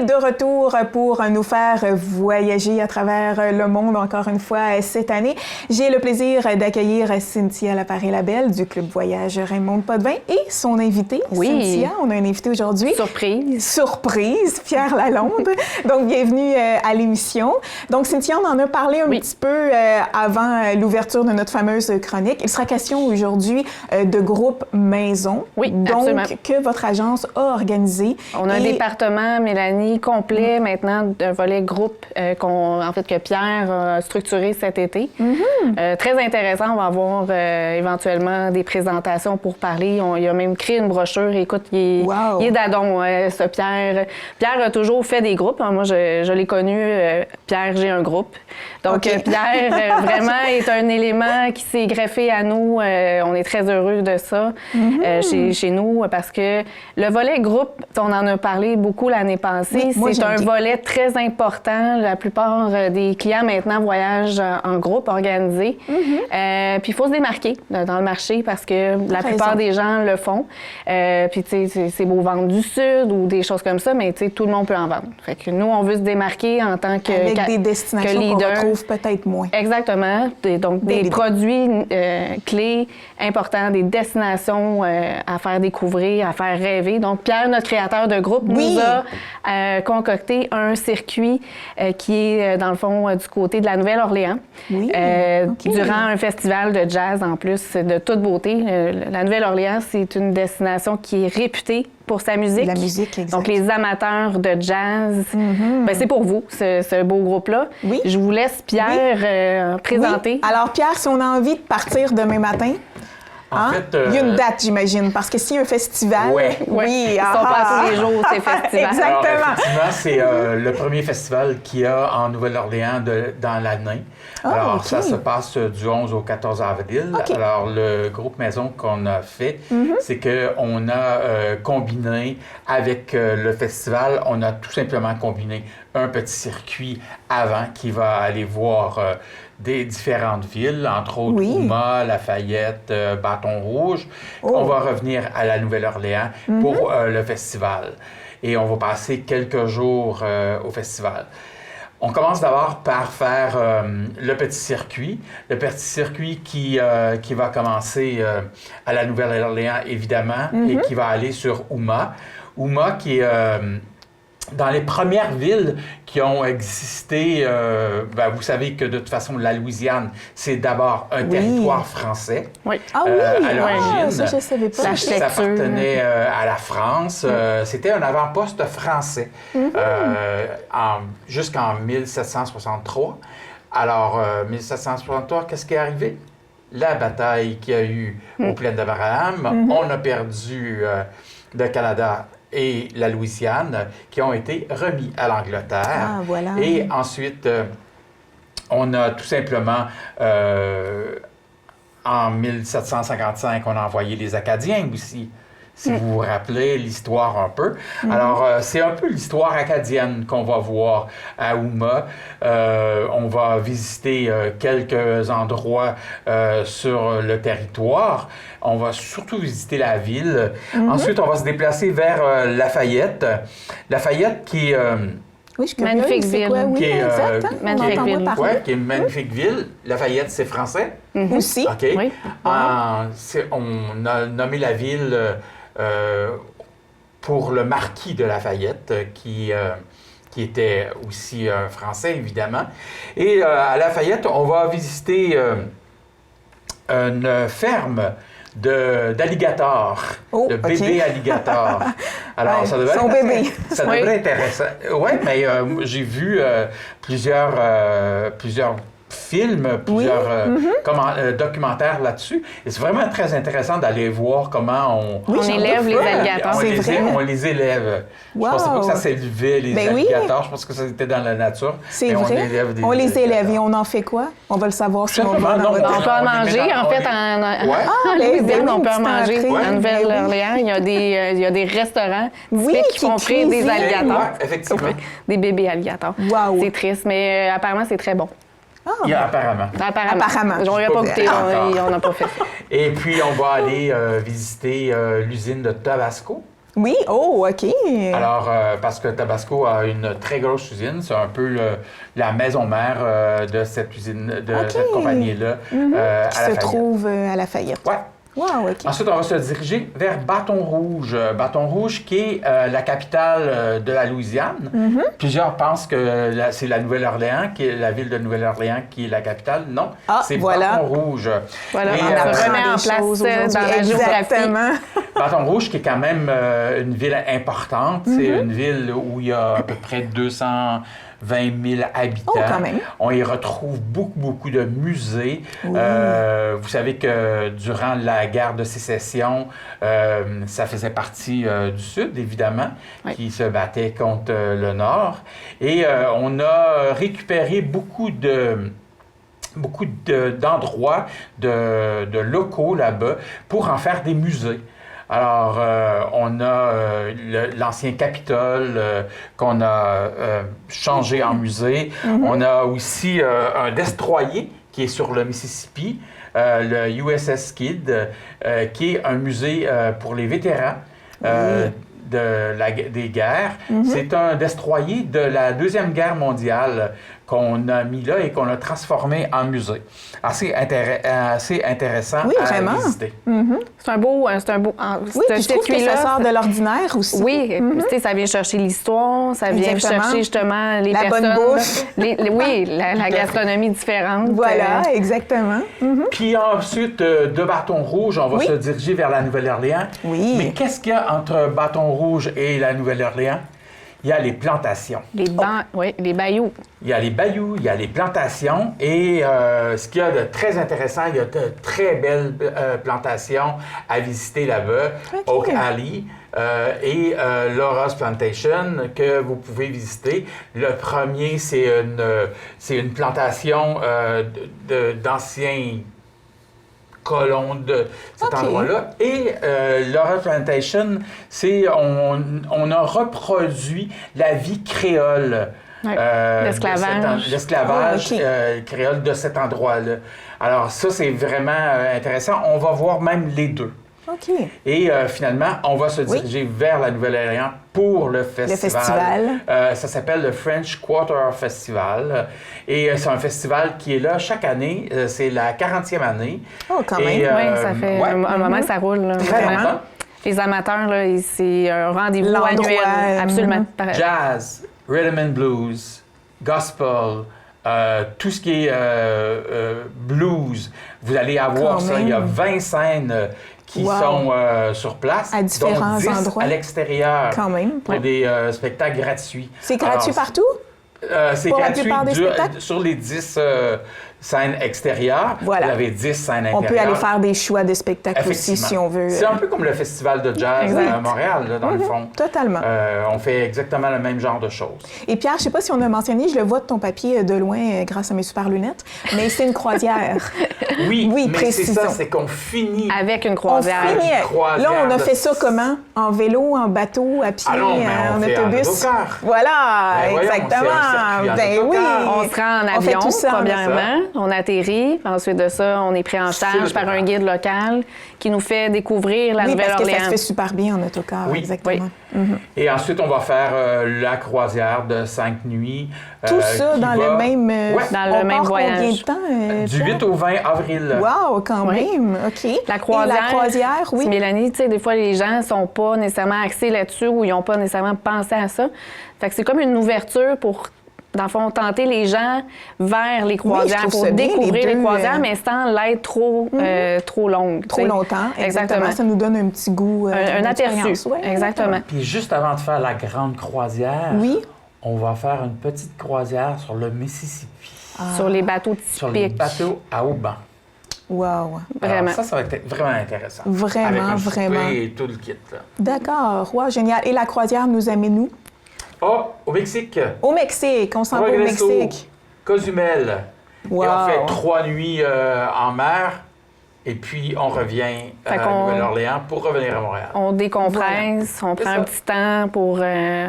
est de retour pour nous faire voyager à travers le monde encore une fois cette année. J'ai le plaisir d'accueillir Cynthia Laparé-Labelle du Club Voyage Raymond Potvin et son invité, Cynthia. On a un invité aujourd'hui. Surprise, Pierre Lalonde. Donc, bienvenue à l'émission. Donc, Cynthia, on en a parlé un petit peu avant l'ouverture de notre fameuse chronique. Il sera question aujourd'hui de groupe maison. Oui, donc, absolument. Que votre agence a organisé. On a un département, Mélanie, complet maintenant d'un volet groupe que Pierre a structuré cet été. Très intéressant. On va avoir éventuellement des présentations pour parler. Il a même créé une brochure. Écoute, il est d'adon, ce Pierre. Pierre a toujours fait des groupes. Moi, je l'ai connu. Pierre, j'ai un groupe. Donc, Pierre, vraiment, est un élément qui s'est greffé à nous. On est très heureux de ça chez nous parce que le volet groupe, on en a parlé beaucoup l'année passée, c'est un volet très important. La plupart des clients maintenant voyagent en groupe organisé. Puis il faut se démarquer dans le marché parce que la plupart des gens le font. Puis tu sais, c'est beau vendre du Sud ou des choses comme ça, mais tu sais, tout le monde peut en vendre. Fait que nous, on veut se démarquer en tant que avec des destinations qu'on retrouve peut-être moins. Exactement. Donc, des produits clés importants, des destinations à faire découvrir, à faire rêver. Donc, Pierre, notre créateur de groupe, nous a concocté un circuit qui est, dans le fond, du côté de la Nouvelle-Orléans. Durant un festival de jazz, en plus, de toute beauté. La Nouvelle-Orléans, c'est une destination qui est réputée pour sa musique. La musique, exact. Donc, les amateurs de jazz, ben, c'est pour vous, ce beau groupe-là. Je vous laisse, Pierre, présenter. Alors, Pierre, si on a envie de partir demain matin, en fait, il y a une date, j'imagine, parce que s'il y a un festival... Ils sont pas tous les jours, ces festivals. Exactement. Alors, effectivement, c'est le premier festival qu'il y a en Nouvelle-Orléans dans l'année. Alors, ça se passe du 11 au 14 avril. Alors, le groupe maison qu'on a fait, c'est qu'on a combiné avec le festival, on a tout simplement combiné un petit circuit avant qui va aller voir des différentes villes, entre autres Houma, Lafayette, Bâton-Rouge. On va revenir à la Nouvelle-Orléans pour le festival. Et on va passer quelques jours au festival. On commence d'abord par faire le petit circuit. Le petit circuit qui va commencer à la Nouvelle-Orléans, évidemment, et qui va aller sur Houma. Houma qui est... dans les premières villes qui ont existé, vous savez que de toute façon, la Louisiane, c'est d'abord un territoire français. À l'origine. Ça, je savais pas. Ça appartenait à la France. C'était un avant-poste français jusqu'en 1763. Alors, 1763, qu'est-ce qui est arrivé? La bataille qu'il y a eu aux Plaines d'Abraham. On a perdu le Canada et la Louisiane, qui ont été remis à l'Angleterre. Et ensuite, on a tout simplement, en 1755, on a envoyé les Acadiens aussi, si vous vous rappelez l'histoire un peu. Alors, c'est un peu l'histoire acadienne qu'on va voir à Houma. On va visiter quelques endroits sur le territoire. On va surtout visiter la ville. Ensuite, on va se déplacer vers Lafayette. Lafayette qui est... magnifique ville. Qui est magnifique ville. Qui est une magnifique ville. Lafayette, c'est français. Aussi. On a nommé la ville pour le marquis de Lafayette, qui était aussi français, évidemment. Et à Lafayette, on va visiter une ferme d'alligators, de bébés alligators. Alors, ça devrait être intéressant. Oui, mais j'ai vu plusieurs films, plusieurs documentaires là-dessus. Et c'est vraiment très intéressant d'aller voir comment on élève les alligators. On les élève. Je ne pensais pas que ça s'élevait, les alligators. Je pense que ça était dans la nature. C'est vrai. On les élève. Et on en fait quoi? On va le savoir si on va on peut en manger, en fait, en Louisiane, on peut en manger. En Nouvelle-Orléans, il y a des restaurants typiques qui font frire des alligators. Effectivement. Des bébés alligators. C'est triste, mais apparemment, c'est très bon. Apparemment. On n'a pas goûté, on n'a pas fait ça. Et puis, on va aller visiter l'usine de Tabasco. Oui, oh, OK. Alors, parce que Tabasco a une très grosse usine, c'est un peu la maison mère de cette usine, de cette compagnie-là. Qui se trouve à Lafayette. Oui. Wow, OK. Ensuite, on va se diriger vers Bâton Rouge. Bâton Rouge, qui est la capitale de la Louisiane. Plusieurs pensent que c'est la Nouvelle-Orléans, qui est la ville de Nouvelle-Orléans, qui est la capitale. Non, c'est Bâton Rouge. Voilà, Et, on remet en place dans la géographie. Bâton Rouge, qui est quand même une ville importante. C'est une ville où il y a à peu près 220 000 habitants. Oh, quand même. On y retrouve beaucoup de musées. Oui. Vous savez que durant la guerre de sécession, ça faisait partie du Sud, évidemment, qui se battait contre le Nord. Et on a récupéré beaucoup d'endroits, de locaux là-bas pour en faire des musées. Alors, on a l'ancien Capitole qu'on a changé en musée. On a aussi un destroyer qui est sur le Mississippi, le USS Kidd, qui est un musée pour les vétérans des guerres. C'est un destroyer de la Deuxième Guerre mondiale qu'on a mis là et qu'on a transformé en musée. Assez intéressant à visiter. C'est un beau... Oui, puis je trouve que ça sort de l'ordinaire aussi. Oui, tu sais, ça vient chercher l'histoire, ça vient chercher justement les personnes... La bonne bouffe. Oui, la gastronomie différente. Voilà, exactement. Puis ensuite, de Bâton Rouge, on va se diriger vers la Nouvelle-Orléans. Oui. Mais qu'est-ce qu'il y a entre Bâton Rouge et la Nouvelle-Orléans? Il y a les plantations. Oui, les bayous. Il y a les bayous, il y a les plantations. Et ce qu'il y a de très intéressant, il y a de très belles plantations à visiter là-bas. Oak Alley et Laura's Plantation que vous pouvez visiter. Le premier, c'est une plantation d'anciens colons de cet endroit-là. Et Laura's Plantation, on a reproduit la vie créole. L'esclavage créole de cet endroit-là. Alors ça, c'est vraiment intéressant. On va voir même les deux. OK. Et finalement, on va se diriger vers la Nouvelle-Orléans pour le festival. Ça s'appelle le French Quarter Festival. Et c'est un festival qui est là chaque année. C'est la 40e année. Oh, quand même. Oui, ça fait un moment que ça roule. Là, vraiment. Les amateurs, là, c'est un rendez-vous annuel. Absolument. Jazz, rhythm and blues, gospel, tout ce qui est blues. Vous allez avoir ça. Il y a 20 scènes qui sont sur place, à différents dont 10 endroits à l'extérieur, quand même, pour des spectacles gratuits. C'est gratuit partout? C'est gratuit sur les 10 scènes extérieures. Voilà. Vous avez 10 scènes intérieures. On peut aller faire des choix de spectacles aussi, si on veut. C'est un peu comme le festival de jazz à Montréal, là, dans le fond. Totalement. On fait exactement le même genre de choses. Et Pierre, je ne sais pas si on a mentionné, je le vois de ton papier de loin grâce à mes super lunettes, mais c'est une croisière. Oui, mais c'est ça, c'est qu'on finit avec une croisière. Là, on a fait ça comment? En vélo, en bateau, à pied, en autobus? Voilà, exactement. Oui. On se rend en avion, premièrement. On atterrit. Ensuite de ça, on est pris en charge par un guide local qui nous fait découvrir la Nouvelle-Orléans. Oui, parce que ça se fait super bien en autocar, exactement. Oui. Et ensuite, on va faire la croisière de 5 nuits. Tout ça dans le même, dans le même voyage. Combien de temps? Du 8 au 20 avril. Wow, quand même. OK. La croisière, oui. Mélanie, tu sais, des fois, les gens ne sont pas nécessairement axés là-dessus ou ils n'ont pas nécessairement pensé à ça. Fait que c'est comme une ouverture pour, dans le fond, tenter les gens vers les croisières pour découvrir les croisières, mais sans l'être trop longue. Trop longtemps, exactement. Ça nous donne un petit goût. Un aperçu, exactement. Puis juste avant de faire la grande croisière, on va faire une petite croisière sur le Mississippi. Sur les bateaux typiques. Sur les bateaux à haubans. Wow. Vraiment. Alors, ça va être vraiment intéressant. Vraiment, avec un vraiment. Et tout le kit. D'accord. Wow, génial. Et la croisière nous amène où? Au Mexique. Au Mexique. On s'en va au Mexique. Cozumel. Wow. Et on fait 3 nuits en mer Et puis, on revient à Nouvelle-Orléans pour revenir à Montréal. On décompresse, on prend un petit temps pour,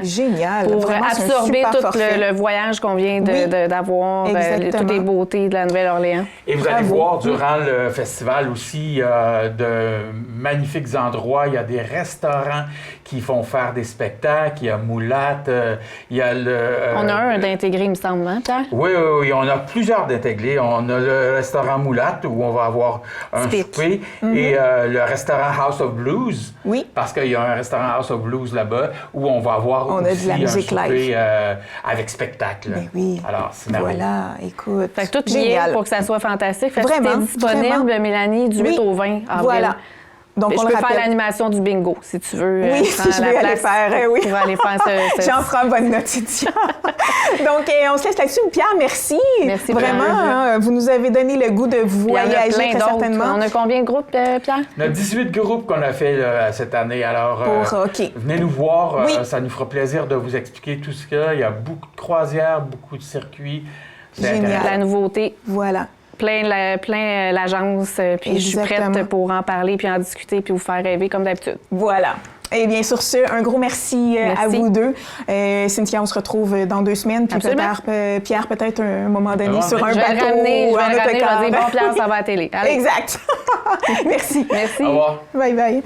Génial. pour Vraiment, absorber tout le voyage qu'on vient d'avoir, toutes les beautés de la Nouvelle-Orléans. Et vous allez voir, durant le festival aussi, de magnifiques endroits. Il y a des restaurants qui font faire des spectacles. Il y a Moulate, il y a on a un d'intégré, il me semble, hein, Pierre? Oui, on a plusieurs d'intégrés. On a le restaurant Moulate, où on va avoir un souper, et le restaurant House of Blues, parce qu'il y a un restaurant House of Blues là-bas, où on va avoir aussi de la musique un souper live. avec spectacle. Ben oui. Alors, c'est merveilleux. Voilà, écoute. Fait que tout y est pour que ça soit fantastique. Fait que c'est disponible, Mélanie, du 8 au 20 avril. Voilà. Donc, je peux faire l'animation du bingo, si tu veux. Oui, si je vais aller faire, oui. Pour aller faire J'en ferai une bonne note, Donc, on se laisse là-dessus. Pierre, merci. Merci vraiment. Hein, vous nous avez donné le goût de voyager, très certainement. On a combien de groupes, Pierre? On a 18 groupes qu'on a fait cette année. Alors, venez nous voir. Ça nous fera plaisir de vous expliquer tout ce qu'il y a. Il y a beaucoup de croisières, beaucoup de circuits. Génial. La nouveauté. Voilà. Plein l'agence, puis je suis prête pour en parler, puis en discuter, puis vous faire rêver comme d'habitude. Voilà. Et bien, sur ce, un gros merci à vous deux. Cynthia, on se retrouve dans 2 semaines. Puis Pierre, peut-être un moment donné, sur un bateau ou en autocar. Je vais dire, bon, Pierre, ça va à la télé. Allez. Exact. Merci. Merci. Au revoir. Bye bye.